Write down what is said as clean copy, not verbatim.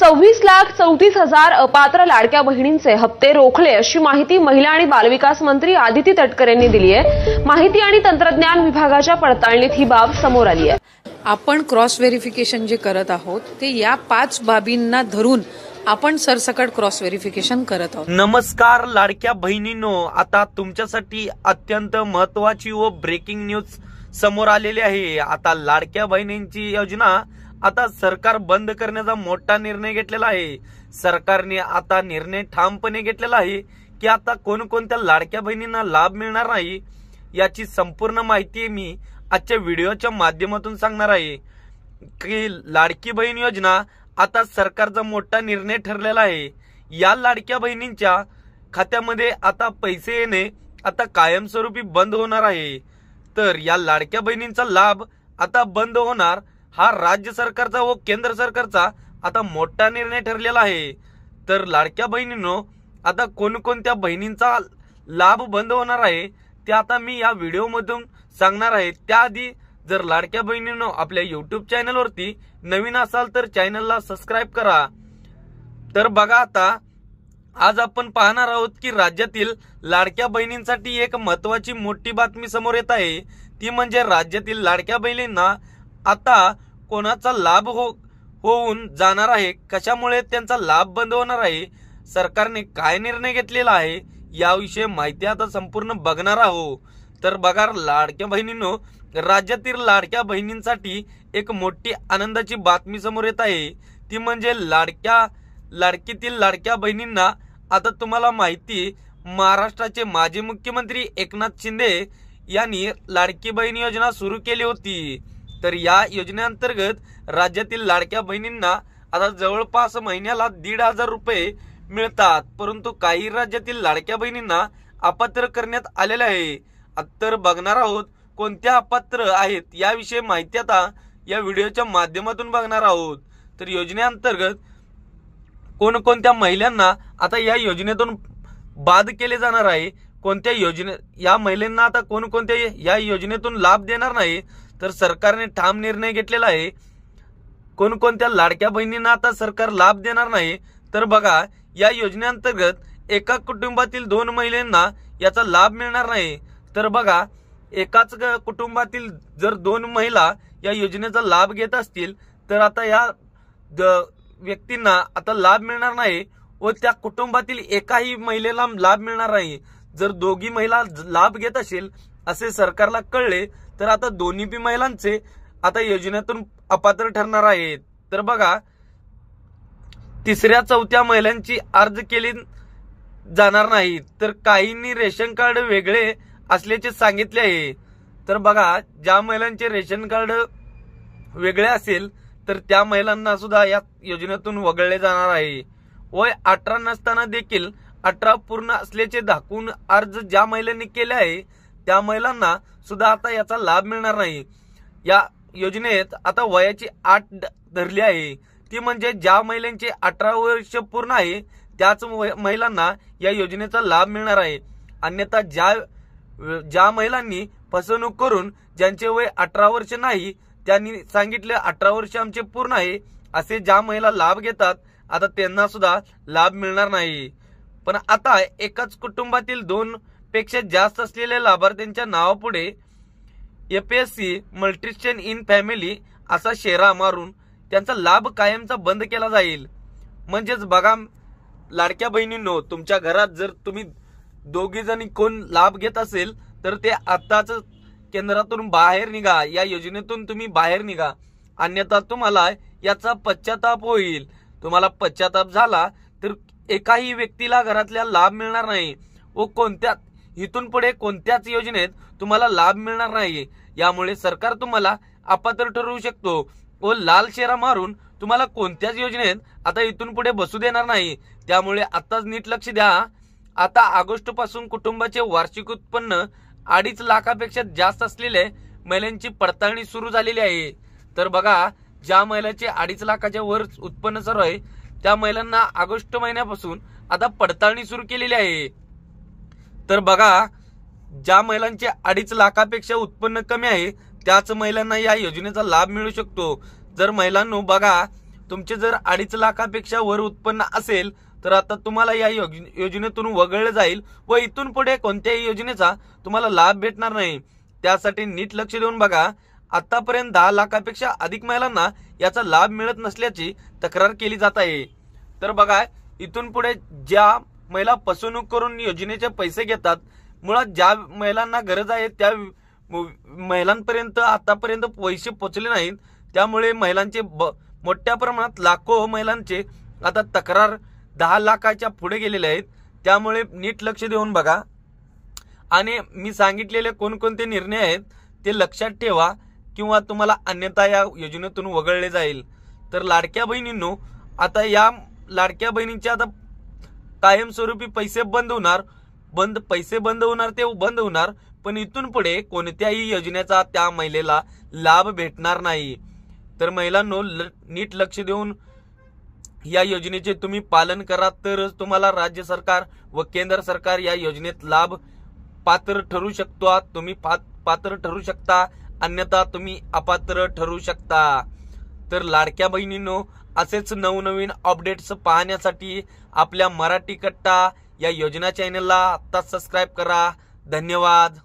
26,34,000 अपात्र लाडक्या बहिणींचे हप्ते रोखले अशी माहिती महिला आणि बालविकास मंत्री आदिती तटकरे यांनी दिली आहे। माहिती आणि तंत्रज्ञान विभागाच्या पडताळणीत ही बाब समोर आली आहे। आपण क्रॉस व्हेरिफिकेशन जे करत आहोत ते या 5 बाबींना धरून आपण सरसकट क्रॉस व्हेरिफिकेशन करत आहोत। नमस्कार लाडक्या बहिणींनो, आता तुमच्यासाठी अत्यंत महत्त्वाची व ब्रेकिंग न्यूज समोर आलेली आहे। आता लाडक्या बहिणींची योजना आता सरकार बंद करण्याचा मोठा निर्णय घेतलेला आहे। सरकारने आता निर्णय ठामपणे घेतलेला आहे की आता कोणकोणत्या लाडक्या बहिणींना लाभ मिळणार नाही याची संपूर्ण माहिती मी आजच्या व्हिडिओच्या माध्यमातून सांगणार आहे की लाडकी बहीण योजना आता सरकारचा मोठा निर्णय ठरलेला आहे। या लाडक्या बहिणींच्या खात्यामध्ये आता पैसे येणे आता कायमस्वरूपी बंद होणार आहे। तर या लाडक्या बहिणींचा लाभ आता बंद होणार हा राज्य सरकारचा व केंद्र सरकारचा आता मोठा निर्णय ठरलेला आहे। तर लाडक्या बहिणींनो, आता कोणकोणत्या बहिणींचा लाभ बंद होणार आहे ते आता मी या व्हिडिओमधून सांगणार आहे। त्याआधी जर लाडक्या बहिणींनो आपल्या YouTube चॅनलवरती नवीन असाल तर चॅनलला सबस्क्राइब करा। तर बघा, आता आज आपण पाहणार आहोत की राज्यातील लाडक्या बहिणींसाठी एक महत्त्वाची मोठी बातमी समोर येत आहे। ती म्हणजे राज्यातील लाडक्या बहिणींना आता कोणाचा लाभ होऊन जाणार आहे, कशामुळे त्यांचा लाभ बंद होणार आहे, सरकारने काय निर्णय घेतलेला आहे याविषयी माहिती आता संपूर्ण बघणार आहोत। तर बघा लाडक्या बहिणींनो, राज्यातील लाडक्या बहिणींसाठी एक मोठी आनंदाची बातमी समोर येत आहे। ती म्हणजे लाडकीतील लाडक्या बहिणींना आता तुम्हाला माहिती, महाराष्ट्राचे माजी मुख्यमंत्री एकनाथ शिंदे यांनी लाडकी बहीण योजना सुरू केली होती। तर या योजनेअंतर्गत राज्यातील लाडक्या बहिणींना आता जवळपास महिन्याला 1,500 रुपये मिळतात, परंतु काही राज्यातील लाडक्या बहिणींना अपात्र करण्यात आलेले आहे। तर बघणार आहोत कोणत्या अपात्र आहेत याविषयी माहिती आता या व्हिडिओच्या माध्यमातून बघणार आहोत। तर योजनेअंतर्गत कोणकोणत्या महिलांना आता या योजनेतून बाद केले जाणार आहे, कोणत्या या महिलांना आता कोणकोणत्या या योजनेतून लाभ देणार नाही, तर सरकारने ठाम निर्णय घेतलेला आहे। कोणकोणत्या लाडक्या बहिणींना आता सरकार लाभ देणार नाही, तर बघा या योजनेअंतर्गत एका कुटुंबातील 2 महिलांना याचा लाभ मिळणार नाही। तर बघा, एकाच कुटुंबातील जर 2 महिला या योजनेचा लाभ घेत असतील तर आता या व्यक्तींना आता लाभ मिळणार नाही व त्या कुटुंबातील एकाही महिलेला लाभ मिळणार नाही। जर दोघी महिला लाभ घेत असेल असे सरकारला कळले तर आता दोन्ही महिलांचे आता योजनेतून अपात्र ठरणार आहेत। तर बघा, 3ऱ्या 4थ्या महिलांची अर्ज केली जाणार नाही, तर काहींनी रेशन कार्ड वेगळे असल्याचे सांगितले आहे। तर बघा, ज्या महिलांचे रेशन कार्ड वेगळे असेल तर त्या महिलांना सुद्धा या योजनेतून वगळले जाणार आहे। वय 18 नसताना देखील 18 पूर्ण असल्याचे दाखवून अर्ज ज्या महिलांनी केले आहे त्या महिलांना सुद्धा आता याचा लाभ मिळणार नाही। या योजनेत आता वयाची अट धरली आहे, ती म्हणजे ज्या महिलांचे 18 वर्ष पूर्ण आहे त्याच महिलांना या योजनेचा लाभ मिळणार आहे। अन्यथा ज्या महिलांनी फसवणूक करून ज्यांचे वय 18 वर्ष नाही त्यांनी सांगितले 18 वर्ष आमचे पूर्ण आहे असे ज्या महिला लाभ घेतात आता त्यांना सुद्धा लाभ मिळणार नाही। पण आता एकाच कुटुंबातील 2 पेक्षा जास्त असलेल्या लाभार्थ्यांच्या नावापुढे APSC मल्टिशन इन फॅमिली असा शेरा मारून त्यांचा लाभ कायमचा बंद केला जाईल। म्हणजेच बघा लाडक्या बहिणींनो, तुमच्या घरात जर तुम्ही दोघी जणी कोण लाभ घेत असेल तर ते आताच केंद्रातून बाहेर निघा, या योजनेतून तुम्ही बाहेर निघा, अन्यथा तुम्हाला याचा पश्चाताप होईल। तुम्हाला पश्चाताप झाला तर एकाही व्यक्तीला घरातल्या लाभ मिळणार नाही व इथून पुढे कोणत्याच योजनेत तुम्हाला लाभ मिळणार नाही। यामुळे सरकार तुम्हाला अपात्र ठरवू शकतो व लाल शेरा मारून तुम्हाला कोणत्याच योजनेत आता इथून पुढे बसू देणार नाही। त्यामुळे आताच नीट लक्ष द्या। आता ऑगस्ट पासून कुटुंबाचे वार्षिक उत्पन्न 2.5 लाखापेक्षा जास्त असलेल्या महिलांची पडताळणी सुरू झालेली आहे। तर बघा, ज्या महिलांचे 2.5 लाखाच्या वर उत्पन्न सर्व आहे त्या महिलांना ऑगस्ट महिन्यापासून आता पडताळणी सुरू केलेली आहे। तर बघा, ज्या महिलांचे 2.5 लाखापेक्षा उत्पन्न कमी आहे त्याच महिलांना या योजनेचा लाभ मिळू शकतो। जर महिलांनो बघा, तुमचे जर 2.5 लाखापेक्षा वर उत्पन्न असेल तर आता तुम्हाला या योजनेतून वगळलं जाईल व इथून पुढे कोणत्याही योजनेचा तुम्हाला लाभ भेटणार नाही। त्यासाठी नीट लक्ष देऊन बघा। आतापर्यंत 10 लाखापेक्षा अधिक महिलांना याचा लाभ मिळत नसल्याची तक्रार केली जात आहे। तर बघा, इथून पुढे ज्या महिला फसवणूक करून योजनेचे पैसे घेतात, मुळात ज्या महिलांना गरज आहे त्या महिलांपर्यंत आतापर्यंत पैसे पोहोचले नाहीत, त्यामुळे महिलांचे मोठ्या प्रमाणात लाखो महिलांचे आता तक्रार 10 लाखाच्या पुढे गेलेले आहेत। त्यामुळे नीट लक्ष देऊन बघा आणि मी सांगितलेले कोणकोणते निर्णय आहेत ते लक्षात ठेवा किंवा तुम्हाला अन्यथा या योजनेतून वगळले जाईल। तर लाडक्या बहिणींनो, आता या लाडक्या बहिणींचे आता कायमस्वरूपी पैसे बंद होणार, पण इथून पुढे कोणत्याही योजनेचा त्या महिलेला लाभ भेटणार नाही। तर महिलांनो, नीट लक्ष देऊन या योजनेचे तुम्ही पालन करा, तरच तुम्हाला राज्य सरकार व केंद्र सरकार या योजनेत लाभ पात्र ठरू शकतो। तुम्ही पात्र ठरू शकता, अन्यथा तुम्ही अपात्र ठरू शकता। तर लाडक्या बहिणींनो, असेच नवनवीन अपडेट्स पाहण्यासाठी आपल्या मराठी कट्टा या योजना चॅनलला आता सबस्क्राईब करा। धन्यवाद।